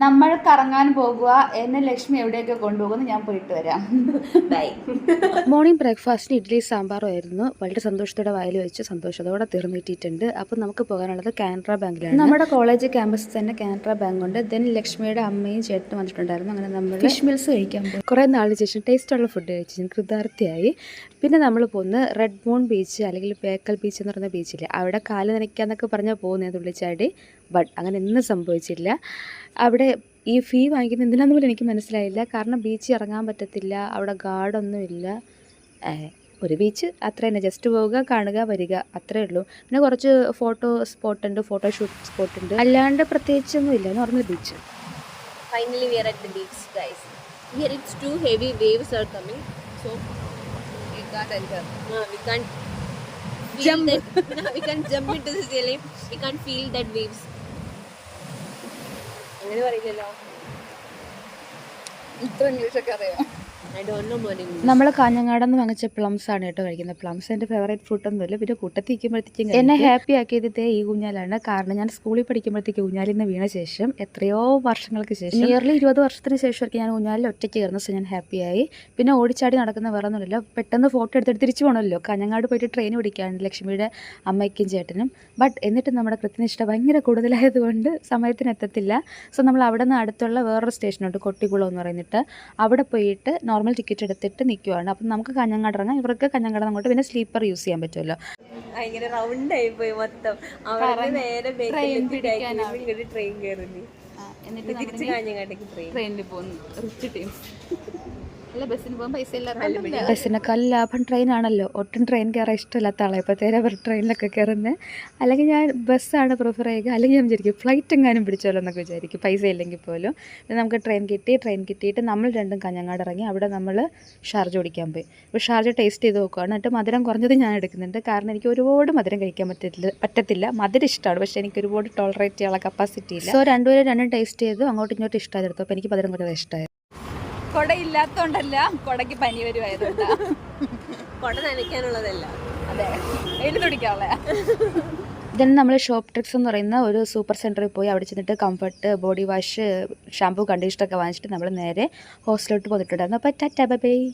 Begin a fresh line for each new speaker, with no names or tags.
നമ്മൾ കറങ്ങാൻ പോകുക. എന്നെ ലക്ഷ്മി എവിടെയൊക്കെ കൊണ്ടുപോകുന്നു, ഞാൻ പോയിട്ട് വരാം. ബൈ.
മോർണിംഗ് ബ്രേക്ക്ഫാസ്റ്റിന് ഇഡ്ഡലി സാമ്പാറും ആയിരുന്നു. വളരെ സന്തോഷത്തോടെ വായിൽ വെച്ച് സന്തോഷത്തോടെ തീർന്നിട്ടിട്ടുണ്ട്. അപ്പോൾ നമുക്ക് പോകാനുള്ളത് കാനറ ബാങ്കിലാണ്. നമ്മുടെ കോളേജ് ക്യാമ്പസിൽ തന്നെ കാനറ ബാങ്ക് ഉണ്ട്. ദെൻ ലക്ഷ്മിയുടെ അമ്മയും ചേട്ടനും വന്നിട്ടുണ്ടായിരുന്നു. അങ്ങനെ നമ്മൾ ഫിഷ് മീൽസ് കഴിക്കാൻ പോയി. കുറേ നാളിന് ശേഷം ടേസ്റ്റുള്ള ഫുഡ് കഴിച്ച് ഞാൻ കൃതാർത്ഥിയായി. പിന്നെ നമ്മൾ പോകുന്നത് റെഡ് മൂൺ ബീച്ച് അല്ലെങ്കിൽ ബേക്കൽ ബീച്ച് എന്ന് പറയുന്ന ബീച്ചിൽ. അവിടെ കാല് നനയ്ക്കാന്നൊക്കെ പറഞ്ഞാൽ പോകുന്നത് തുള്ളിച്ചാടി. ബട്ട് അങ്ങനെ ഒന്നും സംഭവിച്ചില്ല. അവിടെ ഈ ഫീ വാങ്ങിക്കുന്നത് എന്തിനാന്ന് പോലും എനിക്ക് മനസ്സിലായില്ല. കാരണം ബീച്ചിൽ ഇറങ്ങാൻ പറ്റത്തില്ല, അവിടെ ഗാർഡൊന്നും ഇല്ല. ഒരു ബീച്ച് അത്ര തന്നെ, ജസ്റ്റ് പോവുക, കാണുക, വരിക, അത്രേ ഉള്ളൂ. പിന്നെ കുറച്ച് ഫോട്ടോ സ്പോട്ടുണ്ട്, ഫോട്ടോഷൂട്ട് സ്പോട്ടുണ്ട്, അല്ലാണ്ട് പ്രത്യേകിച്ചൊന്നും ഇല്ല. Normal beach.
Finally we are at the beach, guys. Here it's too heavy waves are coming, so
We can't enter.
we can't feel
Jump.
that. We can't jump into the ceiling. We can't feel that waves. അങ്ങനെ പറയില്ലല്ലോ.
ഇത്ര ഇംഗ്ലീഷൊക്കെ അറിയാം.
I don't know more English.
നമ്മൾ കാഞ്ഞങ്ങാടെന്ന് വാങ്ങിച്ച plums ആണ് കേട്ടോ കഴിക്കുന്നത്. Plums എൻ്റെ ഫേവറേറ്റ് ഫ്രൂട്ട് ഒന്നുമില്ല. പിന്നെ കൂട്ടത്തിൽ ഇരിക്കുമ്പോഴത്തേക്കും എന്നെ ഹാപ്പി ആക്കിയത് ഈ ഊഞ്ഞാലാണ്. കാരണം ഞാൻ സ്കൂളിൽ പഠിക്കുമ്പോഴത്തേക്ക് ഊഞ്ഞാലിൽ നിന്ന് വീണ ശേഷം എത്രയോ വർഷങ്ങൾക്ക് ശേഷം, നിയർലി 20 വർഷത്തിന് ശേഷമൊക്കെ ഞാൻ ഊഞ്ഞാലിൽ ഒറ്റയ്ക്ക് കയറുന്ന ദിവസം ഞാൻ ഹാപ്പിയായി. പിന്നെ ഓടിച്ചാടി നടക്കുന്ന വേറെ ഒന്നുമില്ല. പെട്ടെന്ന് ഫോട്ടോ എടുത്തിട്ട് തിരിച്ചു പോകണമല്ലോ. കാഞ്ഞങ്ങാട് പോയിട്ട് ട്രെയിൻ പിടിക്കാണ്ട് ലക്ഷ്മിയുടെ അമ്മയ്ക്കും ചേട്ടനും. ബട്ട് എന്നിട്ട് നമ്മുടെ കൃത്യനിഷ്ഠ ഭയങ്കര കൂടുതലായതുകൊണ്ട് സമയത്തിന് എത്തത്തില്ല. സോ നമ്മൾ അവിടെ നിന്ന് അടുത്തുള്ള വേറൊരു സ്റ്റേഷനുണ്ട്, കൊട്ടിക്കുളം എന്ന് പറയുന്നിട്ട്. അവിടെ പോയിട്ട് നോർമൽ ടിക്കറ്റ് എടുത്തിട്ട് നിൽക്കുവാണ്. അപ്പം നമുക്ക് കാഞ്ഞങ്ങാട് ഇറങ്ങാം, ഇവർക്ക് കാഞ്ഞങ്ങാട് അങ്ങോട്ട്. പിന്നെ സ്ലീപ്പർ യൂസ് ചെയ്യാൻ പറ്റുമല്ലോ.
ഭയങ്കര റൗണ്ട് ആയി പോയി മൊത്തം. അവിടെ നേരെ ഇങ്ങോട്ട് ട്രെയിൻ കയറുന്നു,
എന്നിട്ട്
തിരിച്ച് കാഞ്ഞങ്ങാട്ടേക്ക് ട്രെയിൻ.
ട്രെയിനിൽ പോകുന്നു. റിച്ച് ടീംസ് അല്ല, ബസ്സിന് പോകാൻ പൈസ ഇല്ലാത്ത.
ബസ്സിനേക്കാൾ ലാഭം ട്രെയിനാണല്ലോ. ഒട്ടും ട്രെയിൻ കയറാൻ ഇഷ്ടമില്ലാത്ത ആളെ ഇപ്പോഴത്തേരെ അവർ ട്രെയിനിലൊക്കെ കയറുന്നത്. അല്ലെങ്കിൽ ഞാൻ ബസ്സാണ് പ്രിഫർ ചെയ്യുക. അല്ലെങ്കിൽ ഞാൻ വിചാരിക്കും ഫ്ലൈറ്റ് എങ്ങാനും പിടിച്ചോളൂ എന്നൊക്കെ വിചാരിക്കും, പൈസ ഇല്ലെങ്കിൽ പോലും. പിന്നെ നമുക്ക് ട്രെയിൻ കിട്ടിയിട്ട് നമ്മൾ രണ്ടും കാഞ്ഞങ്ങാട് ഇറങ്ങി. അവിടെ നമ്മൾ ഷാർജ കുടിക്കാൻ പോയി. അപ്പോൾ ഷാർജ ടേസ്റ്റ് ചെയ്ത് നോക്കുകയാണ്. എന്നിട്ട് മധുരം കുറഞ്ഞത് ഞാൻ എടുക്കുന്നുണ്ട്. കാരണം എനിക്ക് ഒരുപാട് മധുരം കഴിക്കാൻ പറ്റത്തില്ല. മധുരം ഇഷ്ടമാണ്, പക്ഷേ എനിക്ക് ഒരുപാട് ടോളറേറ്റ് ചെയ്യാനുള്ള കപ്പാസിറ്റി ഇല്ല. സോ രണ്ടും ടേസ്റ്റ് ചെയ്തു, അങ്ങോട്ടും ഇങ്ങോട്ടും ഇഷ്ടമായിരുന്നു. അപ്പോൾ എനിക്ക് മധുരം കുറഞ്ഞത് ഇഷ്ടമായിരുന്നു.
കൊട ഇല്ലാത്തോണ്ടല്ല, കൊടക്ക് പനി വരുമായതുകൊണ്ടാ.
കൊട നനയ്ക്കാനുള്ളതല്ല,
അതെ, വെയിൽ തുടിക്കാനുള്ള.
ദെൻ നമ്മൾ ഷോപ്പ് ട്രിക്സ് എന്ന് പറയുന്ന ഒരു സൂപ്പർ സെൻറ്ററിൽ പോയി. അവിടെ ചെന്നിട്ട് കംഫർട്ട്, ബോഡി വാഷ്, ഷാമ്പൂ, കണ്ടീഷണറൊക്കെ വാങ്ങിച്ചിട്ട് നമ്മൾ നേരെ ഹോസ്റ്റലിലോട്ട് പോന്നിട്ടുണ്ടായിരുന്നു. അപ്പോൾ ടാറ്റാ ബൈ ബൈ.